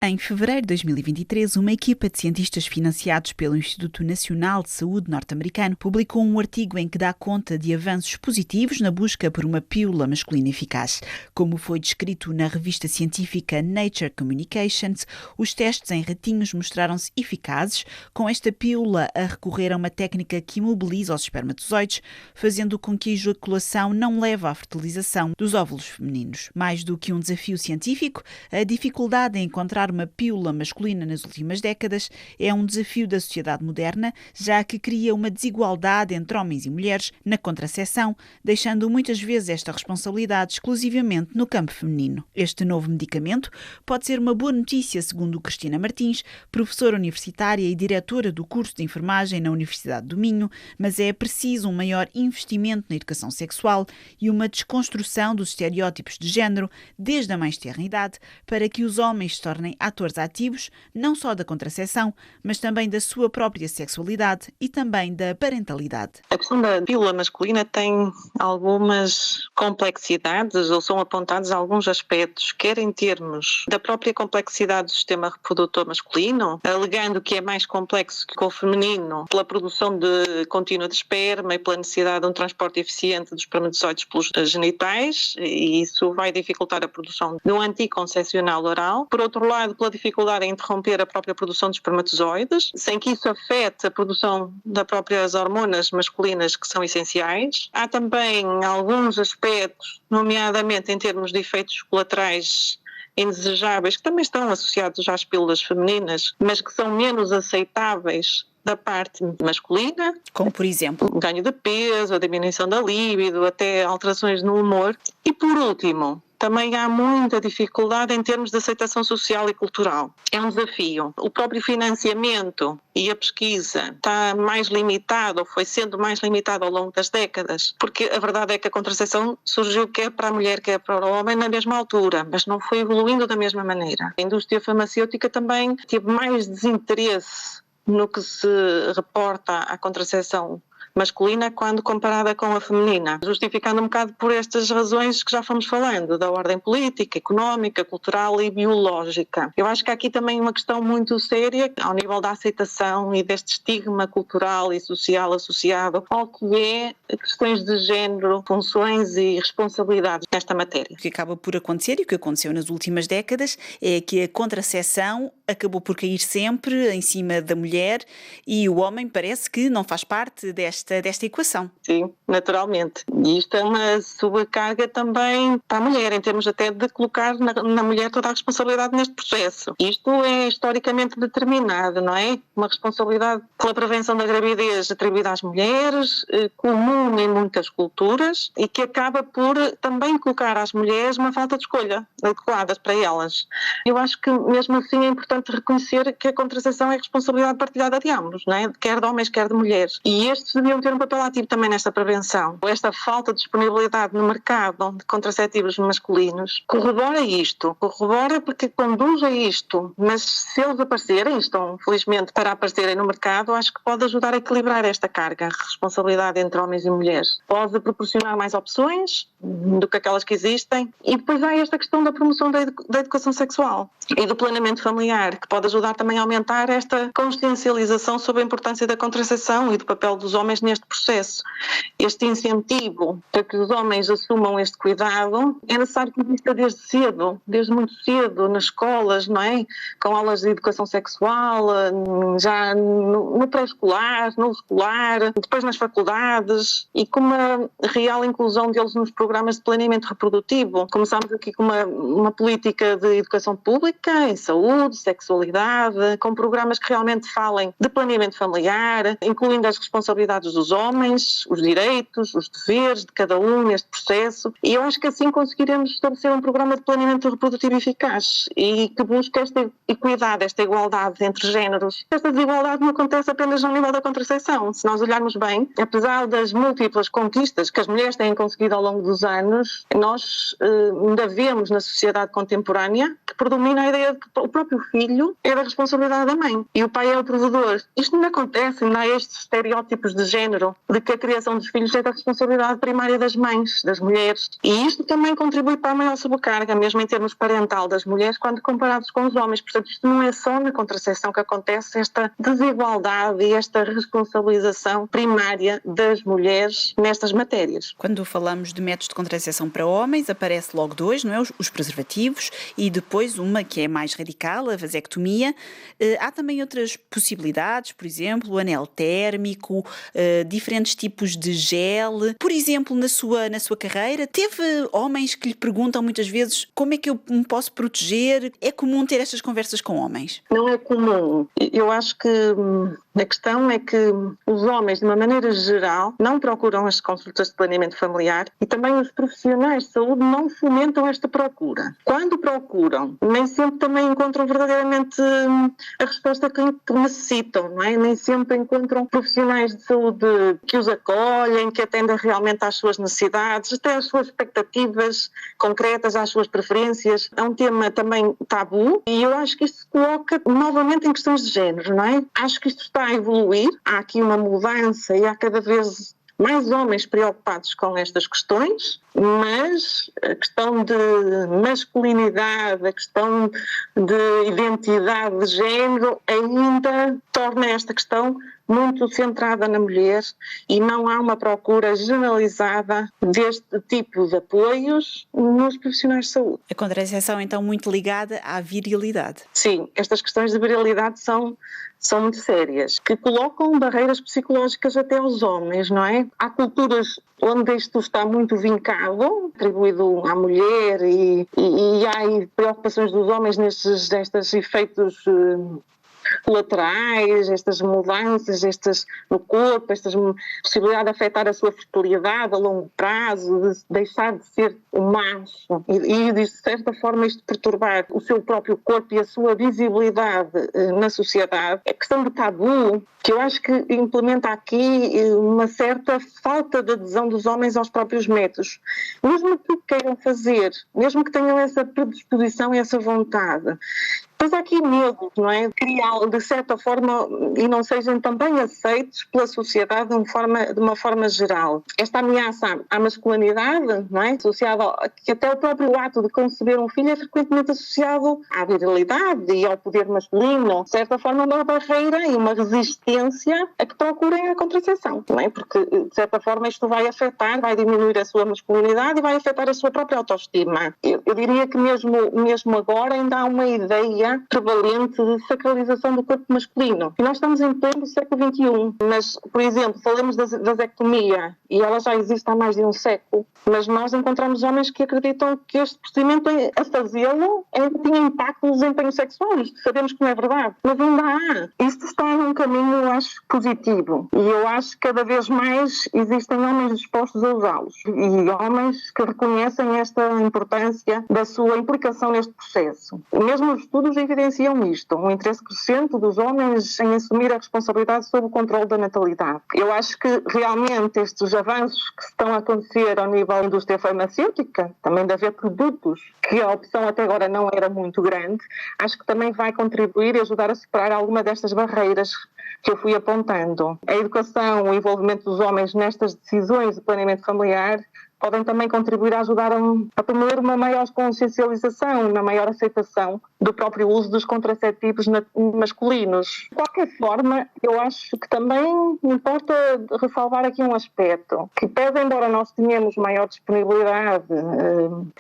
Em fevereiro de 2023, uma equipa de cientistas financiados pelo Instituto Nacional de Saúde norte-americano publicou um artigo em que dá conta de avanços positivos na busca por uma pílula masculina eficaz. Como foi descrito na revista científica Nature Communications, os testes em ratinhos mostraram-se eficazes, com esta pílula a recorrer a uma técnica que imobiliza os espermatozoides, fazendo com que a ejaculação não leve à fertilização dos óvulos femininos. Mais do que um desafio científico, a dificuldade em encontrar uma pílula masculina nas últimas décadas é um desafio da sociedade moderna, já que cria uma desigualdade entre homens e mulheres na contraceção, deixando muitas vezes esta responsabilidade exclusivamente no campo feminino. Este novo medicamento pode ser uma boa notícia, segundo Cristina Martins, professora universitária e diretora do curso de enfermagem na Universidade do Minho, mas é preciso um maior investimento na educação sexual e uma desconstrução dos estereótipos de género desde a mais tenra idade, para que os homens se tornem atores ativos, não só da contraceção, mas também da sua própria sexualidade e também da parentalidade. A questão da pílula masculina tem algumas complexidades, ou são apontados alguns aspectos, quer em termos da própria complexidade do sistema reprodutor masculino, alegando que é mais complexo que o feminino pela produção contínua de esperma e pela necessidade de um transporte eficiente dos espermatozoides pelos genitais, e isso vai dificultar a produção de um anticoncepcional oral. Por outro lado, pela dificuldade em interromper a própria produção de espermatozoides, sem que isso afete a produção das próprias hormonas masculinas que são essenciais. Há também alguns aspectos, nomeadamente em termos de efeitos colaterais indesejáveis, que também estão associados às pílulas femininas, mas que são menos aceitáveis da parte masculina. Como, por exemplo, o ganho de peso, a diminuição da libido, até alterações no humor. E, por último, também há muita dificuldade em termos de aceitação social e cultural. É um desafio. O próprio financiamento e a pesquisa está mais limitado, ou foi sendo mais limitado ao longo das décadas, porque a verdade é que a contracepção surgiu quer para a mulher, quer para o homem na mesma altura, mas não foi evoluindo da mesma maneira. A indústria farmacêutica também teve mais desinteresse no que se reporta à contracepção masculina quando comparada com a feminina, justificando um bocado por estas razões que já fomos falando, da ordem política, económica, cultural e biológica. Eu acho que há aqui também uma questão muito séria ao nível da aceitação e deste estigma cultural e social associado ao que é questões de género, funções e responsabilidades nesta matéria. O que acaba por acontecer e o que aconteceu nas últimas décadas é que a contraceção acabou por cair sempre em cima da mulher e o homem parece que não faz parte desta equação. Sim, naturalmente. E isto é uma sobrecarga também para a mulher, em termos até de colocar na mulher toda a responsabilidade neste processo. Isto é historicamente determinado, não é? Uma responsabilidade pela prevenção da gravidez atribuída às mulheres, comum em muitas culturas, e que acaba por também colocar às mulheres uma falta de escolha adequada para elas. Eu acho que mesmo assim é importante reconhecer que a contracepção é responsabilidade partilhada de ambos, não é? Quer de homens, quer de mulheres. E estes deviam ter um papel ativo também nesta prevenção. Esta falta de disponibilidade no mercado de contraceptivos masculinos corrobora porque conduz a isto, mas se eles aparecerem, estão felizmente para aparecerem no mercado, acho que pode ajudar a equilibrar esta carga, a responsabilidade entre homens e mulheres. Pode proporcionar mais opções do que aquelas que existem, e depois há esta questão da promoção da educação sexual e do planeamento familiar, que pode ajudar também a aumentar esta consciencialização sobre a importância da contracepção e do papel dos homens neste processo. Este incentivo para que os homens assumam este cuidado é necessário que exista desde muito cedo, nas escolas, não é? Com aulas de educação sexual, já no pré-escolar, no escolar, depois nas faculdades, e com uma real inclusão deles nos programas de planeamento reprodutivo. Começamos aqui com uma política de educação pública, em saúde, sexualidade, com programas que realmente falem de planeamento familiar, incluindo as responsabilidades dos homens, os direitos, os deveres de cada um neste processo, e eu acho que assim conseguiremos estabelecer um programa de planeamento reprodutivo eficaz e que busque esta equidade, esta igualdade entre géneros. Esta desigualdade não acontece apenas no nível da contracepção. Se nós olharmos bem, apesar das múltiplas conquistas que as mulheres têm conseguido ao longo dos anos, nós ainda vemos na sociedade contemporânea que predomina a ideia de que o próprio filho é da responsabilidade da mãe e o pai é o provedor. Isto não acontece, não há estes estereótipos de género de que a criação dos filhos é da responsabilidade primária das mães, das mulheres. E isto também contribui para a maior sobrecarga, mesmo em termos parental das mulheres, quando comparados com os homens. Portanto, isto não é só na contracepção que acontece esta desigualdade e esta responsabilização primária das mulheres nestas matérias. Quando falamos de métodos de contracepção para homens, aparece logo dois, não é? Os preservativos e depois uma que é mais radical, a vasectomia. Há também outras possibilidades, por exemplo, o anel térmico, diferentes tipos de gel. Por exemplo, na sua carreira, teve homens que lhe perguntam muitas vezes como é que eu me posso proteger? É comum ter estas conversas com homens? Não é comum. Eu acho que a questão é que os homens, de uma maneira geral, não procuram as consultas de planeamento familiar e também os profissionais de saúde não fomentam esta procura. Quando procuram, nem sempre também encontram verdadeiramente a resposta que necessitam, não é? Nem sempre encontram profissionais de saúde que os acolhem, que atendem realmente às suas necessidades, até às suas expectativas concretas, às suas preferências. É um tema também tabu e eu acho que isto se coloca novamente em questões de género, não é? Acho que isto está a evoluir, há aqui uma mudança e há cada vez mais homens preocupados com estas questões, mas a questão de masculinidade, a questão de identidade de género ainda torna esta questão muito centrada na mulher e não há uma procura generalizada deste tipo de apoios nos profissionais de saúde. A contracepção, então, muito ligada à virilidade. Sim, estas questões de virilidade são muito sérias, que colocam barreiras psicológicas até aos homens, não é? Há culturas onde isto está muito vincado, atribuído à mulher e há preocupações dos homens nestes efeitos colaterais, estas mudanças no corpo, esta possibilidade de afetar a sua fertilidade a longo prazo, de deixar de ser o macho e de certa forma isto perturbar o seu próprio corpo e a sua visibilidade na sociedade. É questão de tabu, que eu acho que implementa aqui uma certa falta de adesão dos homens aos próprios métodos. Mesmo que queiram fazer, mesmo que tenham essa predisposição e essa vontade, mas há aqui medo, não é? Criá-lo de certa forma e não sejam também aceitos pela sociedade de uma forma geral. Esta ameaça à masculinidade, não é? Associada que até o próprio ato de conceber um filho é frequentemente associado à virilidade e ao poder masculino. De certa forma, uma barreira e uma resistência a que procurem a contracepção, não é? Porque, de certa forma, isto vai diminuir a sua masculinidade e vai afetar a sua própria autoestima. Eu diria que mesmo agora ainda há uma ideia prevalente de sacralização do corpo masculino. E nós estamos em pleno século XXI, mas, por exemplo, falamos da vasectomia e ela já existe há mais de um século, mas nós encontramos homens que acreditam que este procedimento a fazê-lo tinha impacto no desempenho sexual. Isto sabemos que não é verdade, mas ainda há. Isto está num caminho, eu acho, positivo e eu acho que cada vez mais existem homens dispostos a usá-los e homens que reconhecem esta importância da sua implicação neste processo. Mesmo os estudos evidenciam isto, um interesse crescente dos homens em assumir a responsabilidade sobre o controle da natalidade. Eu acho que realmente estes avanços que estão a acontecer ao nível da indústria farmacêutica, também de haver produtos que a opção até agora não era muito grande, acho que também vai contribuir e ajudar a superar alguma destas barreiras que eu fui apontando. A educação, o envolvimento dos homens nestas decisões de planeamento familiar podem também contribuir a ajudar a promover uma maior consciencialização, uma maior aceitação do próprio uso dos contraceptivos masculinos. De qualquer forma, eu acho que também importa ressalvar aqui um aspecto, que pese embora nós tenhamos maior disponibilidade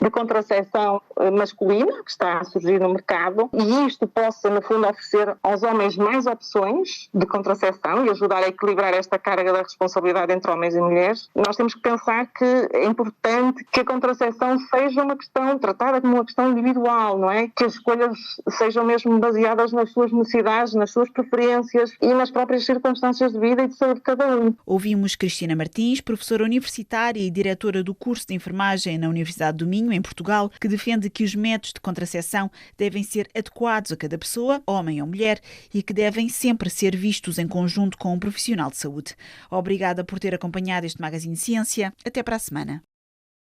de contracepção masculina, que está a surgir no mercado, e isto possa, no fundo, oferecer aos homens mais opções de contracepção e ajudar a equilibrar esta carga da responsabilidade entre homens e mulheres, nós temos que pensar que é importante que a contracepção seja uma questão tratada como uma questão individual, não é? Que as escolhas sejam mesmo baseadas nas suas necessidades, nas suas preferências e nas próprias circunstâncias de vida e de saúde de cada um. Ouvimos Cristina Martins, professora universitária e diretora do curso de enfermagem na Universidade do Minho, em Portugal, que defende que os métodos de contracepção devem ser adequados a cada pessoa, homem ou mulher, e que devem sempre ser vistos em conjunto com um profissional de saúde. Obrigada por ter acompanhado este Magazine Ciência. Até para a semana.